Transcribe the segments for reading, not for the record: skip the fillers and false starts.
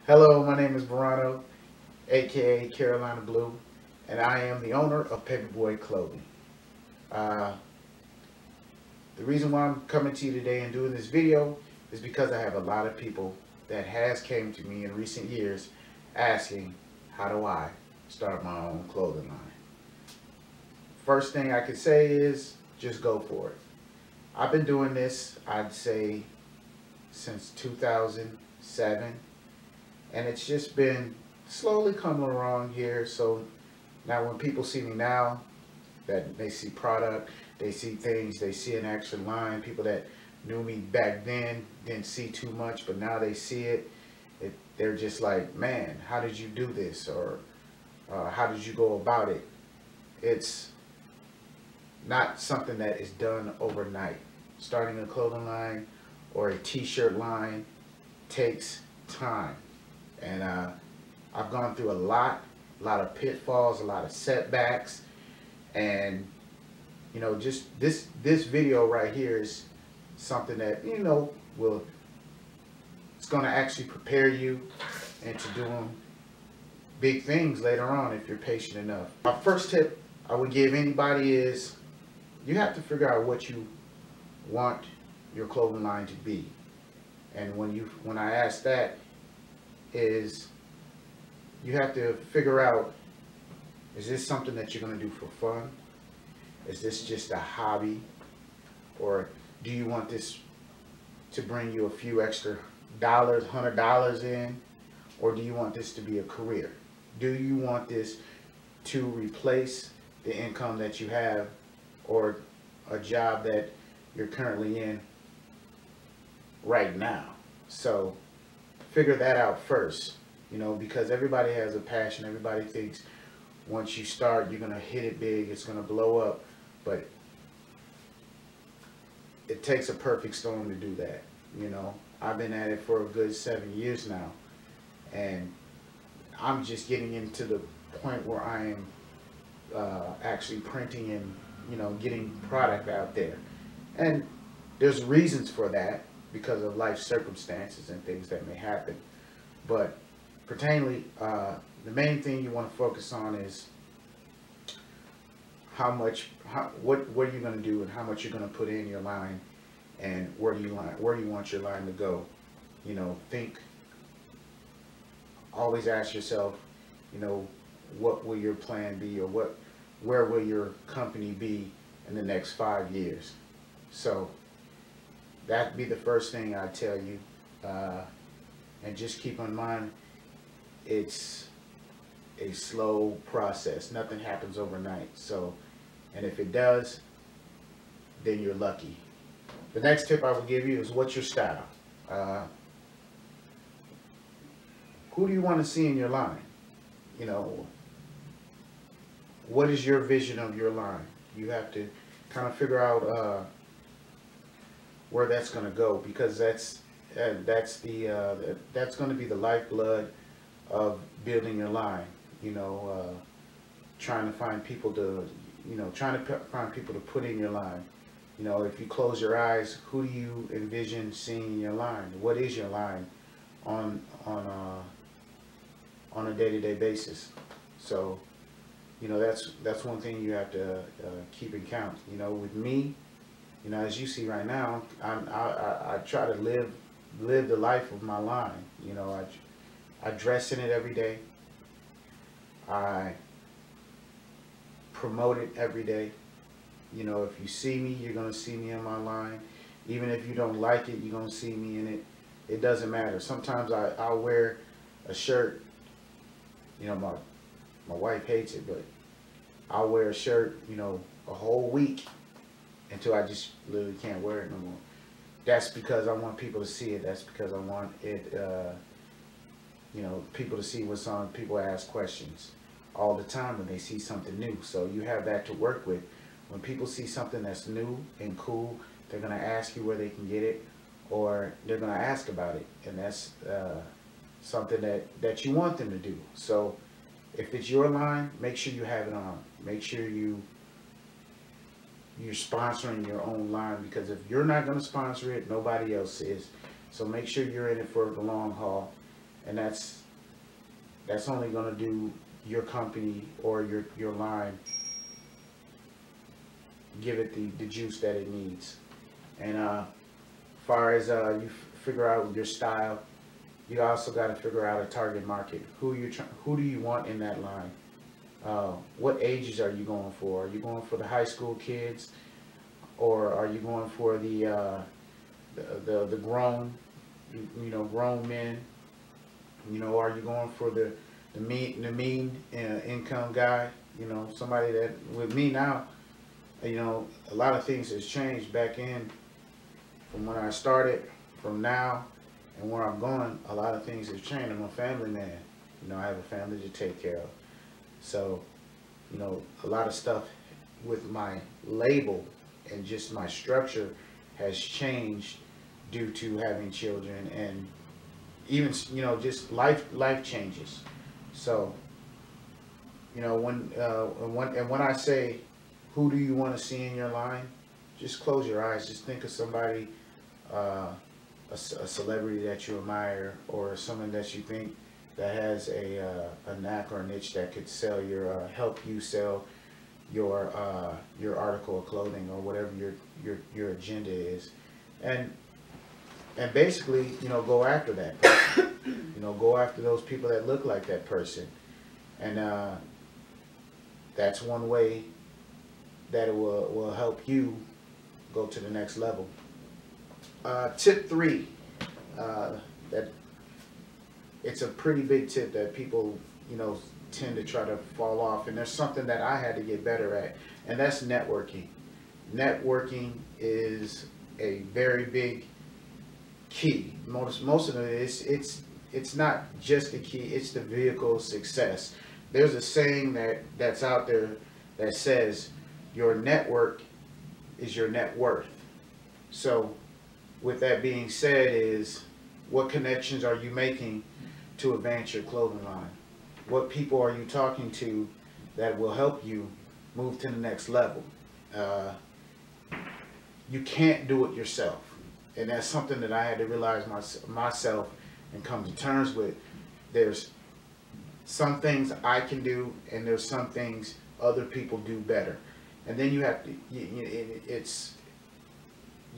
Hello, my name is Verano, aka Carolina Blue, and I am the owner of Paperboy Clothing. Uh, the reason why I'm coming to you today and doing this video is because I have a lot of people that has came to me in recent years asking, how do I start my own clothing line? First thing I could say is just go for it. I've been doing this, I'd say, since 2007. And it's just been slowly coming along here. So now when people see me now, that they see product, they see things, they see an extra line. People that knew me back then didn't see too much, but now they see it. They're just like, man, how did you do this? Or how did you go about it? It's not something that is done overnight. Starting a clothing line or a t-shirt line takes time. And I've gone through a lot of pitfalls, a lot of setbacks, and you know, just this video right here is something that it's going to actually prepare you into doing big things later on if you're patient enough. My first tip I would give anybody is you have to figure out what you want your clothing line to be, and when I ask that, is you have to figure out, is this something that you're going to do for fun? Is this just a hobby? Or do you want this to bring you a few extra dollars, $100 in? Or do you want this to be a career? Do you want this to replace the income that you have or a job that you're currently in right now? So figure that out first, because everybody has a passion. Everybody thinks once you start, you're going to hit it big, it's going to blow up. But it takes a perfect storm to do that. I've been at it for a good 7 years now, and I'm just getting into the point where I am actually printing and getting product out there. And there's reasons for that because of life circumstances and things that may happen. But pertaining, the main thing you want to focus on is what are you going to do and how much you're going to put in your line, and where do you want your line to go. Always ask yourself, what will your plan be, or where will your company be in the next 5 years? So that'd be the first thing I tell you, and just keep in mind, it's a slow process. Nothing happens overnight. So, and if it does, then you're lucky. The next tip I will give you is, what's your style? Who do you want to see in your line? What is your vision of your line? You have to kind of figure out where that's going to go, because that's going to be the lifeblood of building your line. Trying to find people to put in your line. If you close your eyes, who do you envision seeing in your line? What is your line on a day-to-day basis? So that's one thing you have to keep in count. With me, as you see right now, I try to live the life of my line. I dress in it every day. I promote it every day. If you see me, you're going to see me in my line. Even if you don't like it, you're going to see me in it. It doesn't matter. Sometimes I'll wear a shirt. My wife hates it, but I'll wear a shirt, a whole week until I just literally can't wear it no more. That's because I want people to see it. That's because I want it, people to see what's on. People ask questions all the time when they see something new. So you have that to work with. When people see something that's new and cool, they're going to ask you where they can get it, or they're going to ask about it. And that's something that you want them to do. So if it's your line, make sure you have it on. Make sure you're sponsoring your own line, because if you're not going to sponsor it, nobody else is. So make sure you're in it for the long haul. and that's only going to do your company or your line, give it the juice that it needs. And far as you figure out your style, you also got to figure out a target market. Who do you want in that line? What ages are you going for? Are you going for the high school kids, or are you going for the grown, grown men? Are you going for the mean income guy? Somebody that, with me now, a lot of things has changed back in from when I started, from now, and where I'm going. A lot of things have changed. I'm a family man. I have a family to take care of. So, a lot of stuff with my label and just my structure has changed due to having children, and even, just life changes. So, when I say, who do you want to see in your line? Just close your eyes. Just think of somebody, a celebrity that you admire, or someone that you think that has a knack or a niche that could sell help you sell your article of clothing, or whatever your agenda is, and basically, go after that person. Go after those people that look like that person, and that's one way that it will help you go to the next level. Tip 3, that it's a pretty big tip that people, tend to try to fall off, and there's something that I had to get better at, and that's networking. Networking is a very big key. Most of it, it's not just the key, it's the vehicle of success. There's a saying that's out there that says your network is your net worth. So with that being said, is what connections are you making to advance your clothing line? What people are you talking to that will help you move to the next level? You can't do it yourself, and that's something that I had to realize myself and come to terms with. There's some things I can do, and there's some things other people do better, and then you have to, you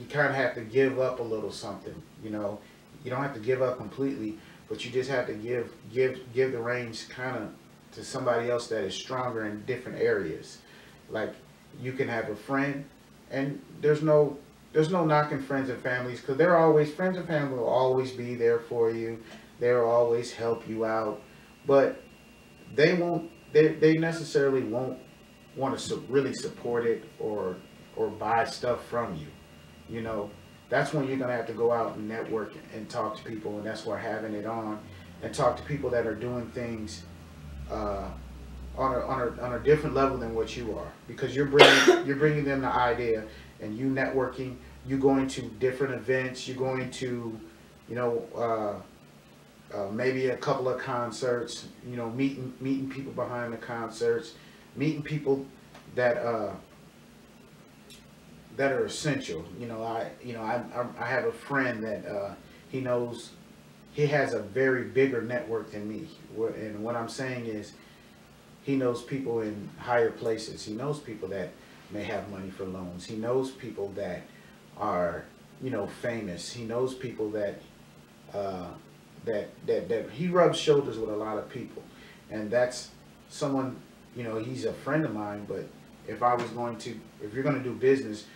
kind of have to give up a little something. You don't have to give up completely, but you just have to give the reins kind of to somebody else that is stronger in different areas. Like, you can have a friend, and there's no knocking friends and families, because friends and family will always be there for you. They'll always help you out, but they necessarily won't want to really support it or buy stuff from you. That's when you're going to have to go out and network and talk to people, and that's where having it on, and talk to people that are doing things on a different level than what you are, because you're bringing them the idea, and you networking, you going to different events, you're going to, maybe a couple of concerts, meeting people behind the concerts, meeting people that are essential. I have a friend that he has a very bigger network than me, and what I'm saying is, he knows people in higher places. He knows people that may have money for loans. He knows people that are, famous. He knows people that he rubs shoulders with a lot of people, and that's someone, he's a friend of mine. But if you're going to do business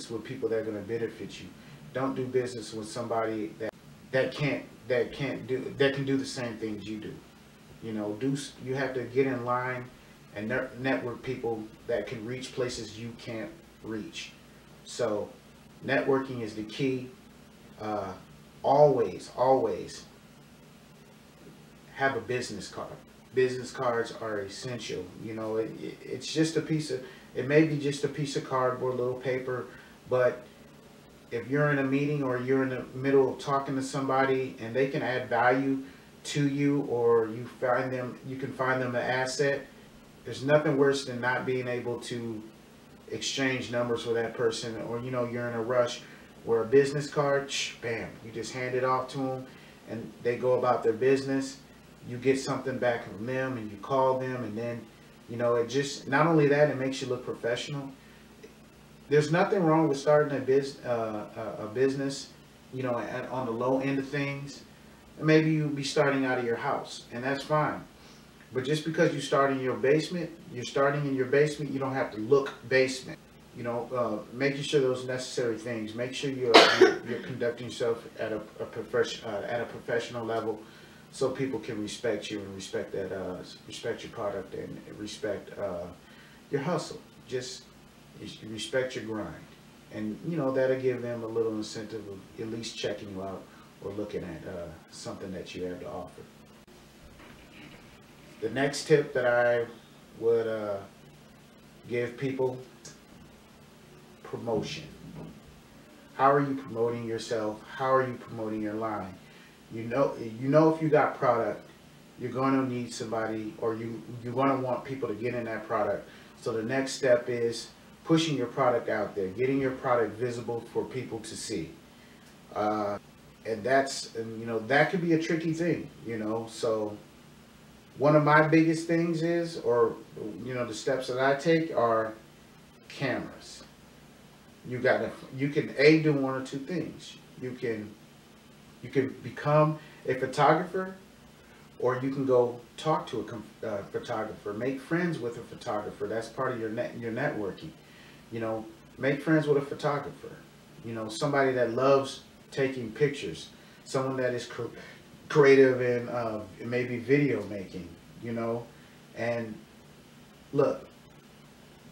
with people that are going to benefit you. Don't do business with somebody that can do the same things you do. You have to get in line and network people that can reach places you can't reach. So networking is the key. Always have a business card. Business cards are essential. It's just it may be just a piece of cardboard, a little paper, but if you're in a meeting or you're in the middle of talking to somebody and they can add value to you, or you can find them an asset, there's nothing worse than not being able to exchange numbers with that person, or you're in a rush, where a business card, bam, you just hand it off to them, and they go about their business, you get something back from them and you call them, and then, you know, it just, not only that, it makes you look professional. There's nothing wrong with starting a business, you know, on the low end of things. Maybe you'll be starting out of your house, and that's fine. But just because you start in your basement, you're starting in your basement, you don't have to look basement. You know, making sure those necessary things. Make sure you're conducting yourself at a professional level, so people can respect you and respect your product and respect your hustle. Just respect your grind, and you know that'll give them a little incentive of at least checking you out or looking at something that you have to offer. The next tip that I would give people: promotion. How are you promoting yourself? How are you promoting your line? You know if you got product, you're going to need somebody, or you're going to want people to get in that product. So the next step is pushing your product out there, getting your product visible for people to see. And you know, that could be a tricky thing, you know. So one of my biggest things is, or you know, the steps that I take are cameras. You can do one or two things. You can become a photographer, or you can go talk to a photographer, make friends with a photographer. That's part of your networking. You know, make friends with a photographer. You know, somebody that loves taking pictures, someone that is creative in maybe video making. You know, and look,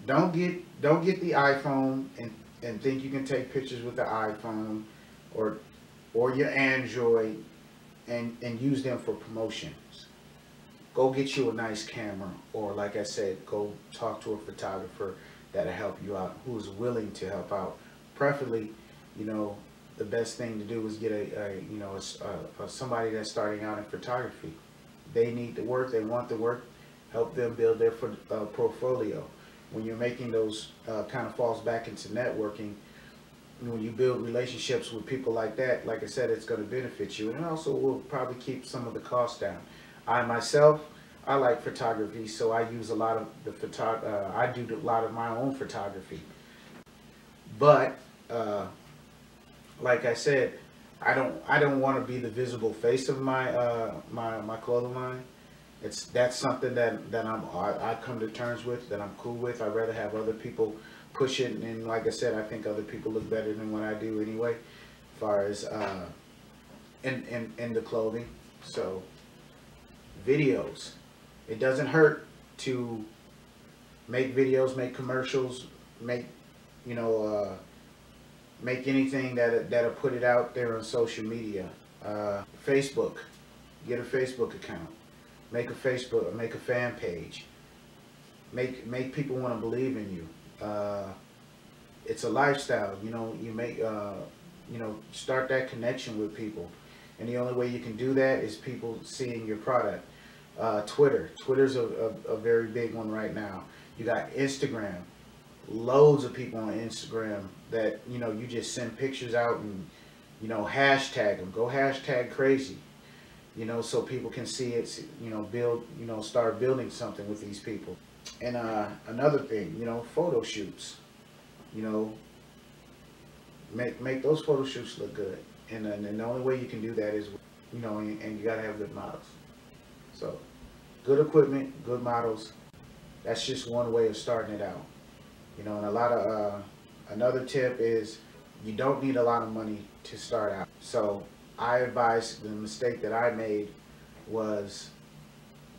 don't get the iPhone and think you can take pictures with the iPhone or your Android and use them for promotions. Go get you a nice camera, or like I said, go talk to a photographer that'll help you out, who's willing to help out. Preferably, you know, the best thing to do is get somebody that's starting out in photography. They need the work, they want the work. Help them build their portfolio. When you're making those, kind of falls back into networking. When you build relationships with people like that, like I said, it's going to benefit you, and also will probably keep some of the costs down. I myself, I like photography, so I use a lot of I do a lot of my own photography. But like I said, I don't want to be the visible face of my my clothing line. That's something that I come to terms with, that I'm cool with. I'd rather have other people push it, and like I said, I think other people look better than what I do anyway, as far as in the clothing. So videos, it doesn't hurt to make videos, make commercials, make, you know, make anything that'll put it out there on social media. Facebook, get a Facebook account, make a fan page, make people want to believe in you. It's a lifestyle, you know. You know, start that connection with people, and the only way you can do that is people seeing your product. Twitter's a very big one right now. You got Instagram, loads of people on Instagram that, you know, you just send pictures out and, you know, hashtag them. Go hashtag crazy, you know, so people can see it, you know, start building something with these people. And another thing, you know, photo shoots, you know, make those photo shoots look good. And the only way you can do that is, you know, and you gotta have good models. So good equipment, good models. That's just one way of starting it out. You know, and a lot of another tip is you don't need a lot of money to start out. So I advise, the mistake that I made was,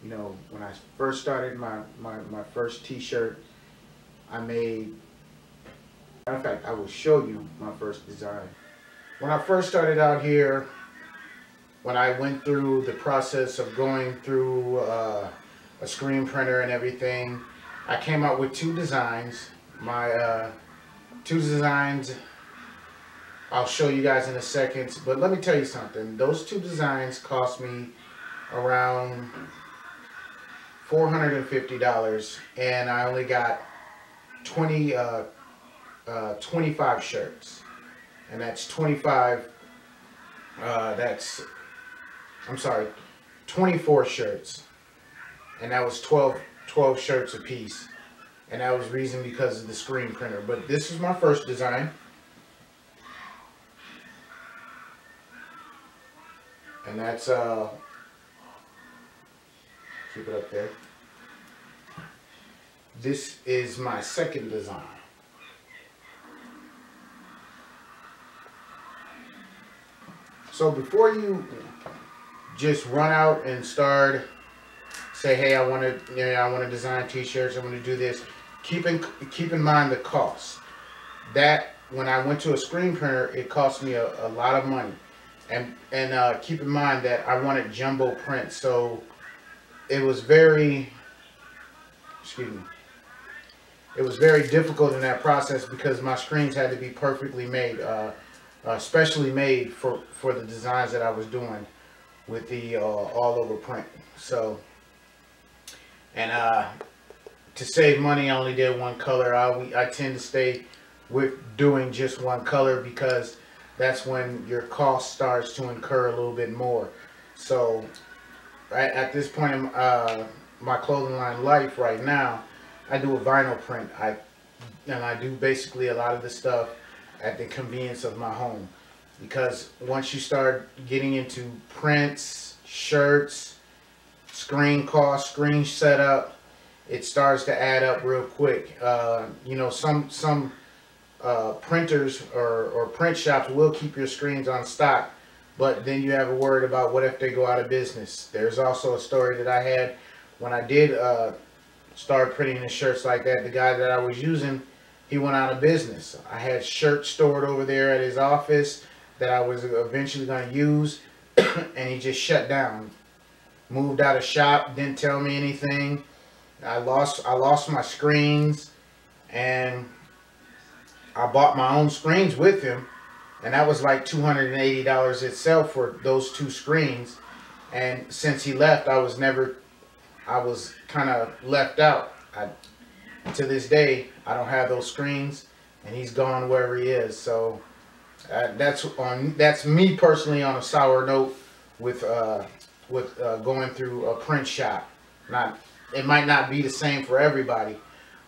you know, when I first started my first t-shirt, I made, matter of fact, I will show you my first design. When I first started out here, when I went through the process of going through a screen printer and everything, I came out with two designs. My two designs, I'll show you guys in a second, but let me tell you something. Those two designs cost me around $450, and I only got 25 shirts, and that's 25, that's I'm sorry, 24 shirts, and that was 12 shirts a piece, and that was reason because of the screen printer. But this is my first design, and that's keep it up there. This is my second design. So before you just run out and start, say, hey, I want to, I want to design T-shirts, I want to do this. Keep in mind the cost. That when I went to a screen printer, it cost me a lot of money, and keep in mind that I wanted jumbo print, so it was very, excuse me, it was very difficult in that process because my screens had to be perfectly made, specially made for the designs that I was doing with the all over print. So, and to save money, I only did one color. I tend to stay with doing just one color because that's when your cost starts to incur a little bit more. So right at this point in my clothing line life right now, I do a vinyl print. I do basically a lot of the stuff at the convenience of my home, because once you start getting into prints, shirts, screen cost, screen setup, it starts to add up real quick. You know, some printers or print shops will keep your screens on stock, but then you have a word about what if they go out of business. There's also a story that I had when I did start printing the shirts like that. The guy that I was using, he went out of business. I had shirts stored over there at his office that I was eventually going to use, and he just shut down. Moved out of shop, didn't tell me anything. I lost my screens, and I bought my own screens with him, and that was like $280 itself for those 2 screens. And since he left, I was kind of left out. To this day, I don't have those screens, and he's gone wherever he is. So that's me personally on a sour note with going through a print shop. It might not be the same for everybody,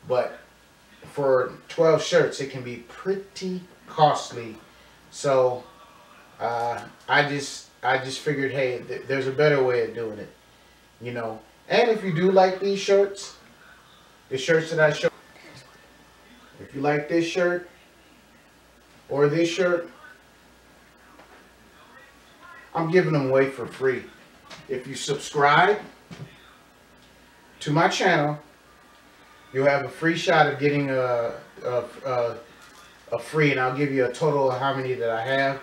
but for 12 shirts, it can be pretty costly. So I just figured, hey, there's a better way of doing it, you know. And if you do like these shirts, the shirts that I show, if you like this shirt or this shirt, I'm giving them away for free. If you subscribe to my channel, you'll have a free shot of getting a free, and I'll give you a total of how many that I have.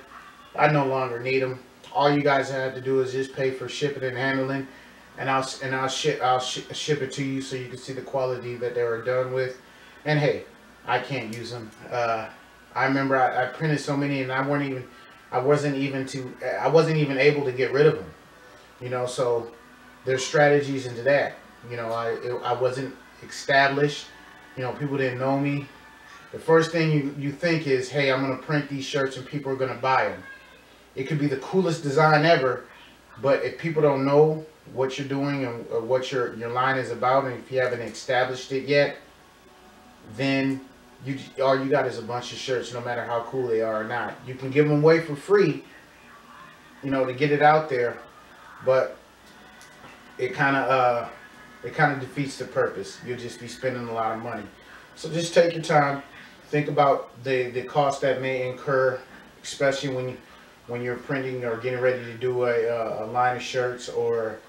I no longer need them. All you guys have to do is just pay for shipping and handling, and I'll ship it to you so you can see the quality that they were done with. And hey, I can't use them. I remember I printed so many, and I wasn't even able to get rid of them. You know, so there's strategies into that. You know, I wasn't established. You know, people didn't know me. The first thing you think is, hey, I'm going to print these shirts and people are going to buy them. It could be the coolest design ever, but if people don't know what you're doing and what your line is about, and if you haven't established it yet, then all you got is a bunch of shirts, no matter how cool they are or not. You can give them away for free, you know, to get it out there, but it kind of defeats the purpose. You'll just be spending a lot of money. So just take your time, think about the cost that may incur, especially when you're printing or getting ready to do a line of shirts or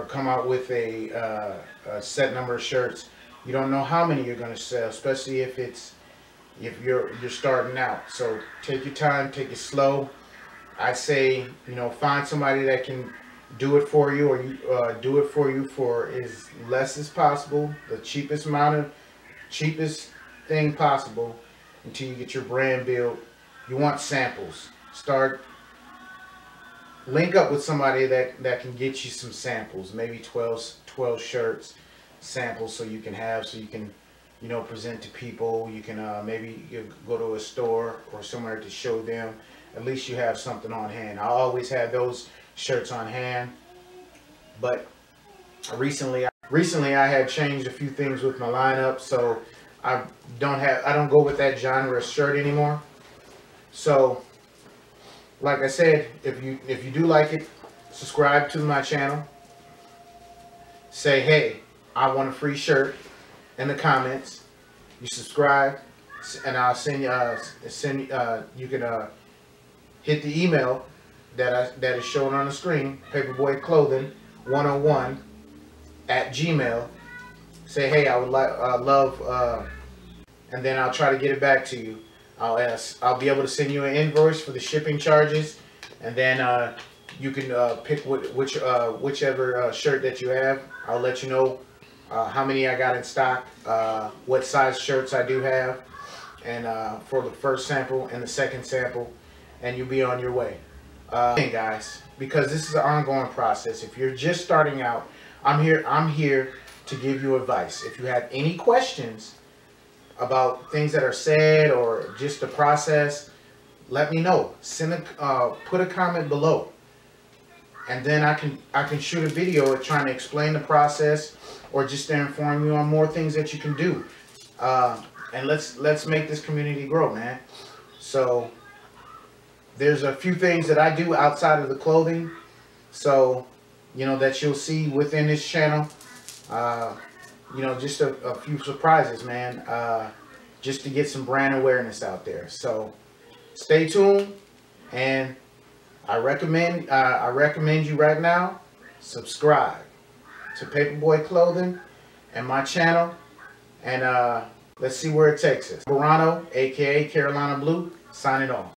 come out with a set number of shirts. You don't know how many you're going to sell, especially if you're starting out. So take your time, take it slow. I say, you know, find somebody that can do it for you, or you do it for you for as less as possible, the cheapest thing possible, until you get your brand built. You want samples. Link up with somebody that can get you some samples, maybe 12 shirts samples, so you can you know, present to people. You can maybe you go to a store or somewhere to show them. At least you have something on hand. I always have those shirts on hand. But recently I had changed a few things with my lineup, so I don't go with that genre shirt anymore. So like I said, if you do like it, subscribe to my channel. Say, hey, I want a free shirt in the comments. You subscribe, and I'll send you you can hit the email that is shown on the screen, paperboyclothing101@gmail. Say, hey, I would love, and then I'll try to get it back to you. I'll be able to send you an invoice for the shipping charges, and then you can pick whichever shirt that you have. I'll let you know how many I got in stock, what size shirts I do have, and for the first sample and the second sample, and you'll be on your way. Hey guys, because this is an ongoing process. If you're just starting out, I'm here to give you advice. If you have any questions about things that are said or just the process, let me know. Put a comment below, and then I can shoot a video trying to explain the process, or just to inform you on more things that you can do. And let's make this community grow, man. So there's a few things that I do outside of the clothing, so that you'll see within this channel. Just a few surprises, man, just to get some brand awareness out there. So stay tuned, and I recommend you right now, subscribe to Paperboy Clothing and my channel, and let's see where it takes us. Verano, aka Carolina Blue, signing off.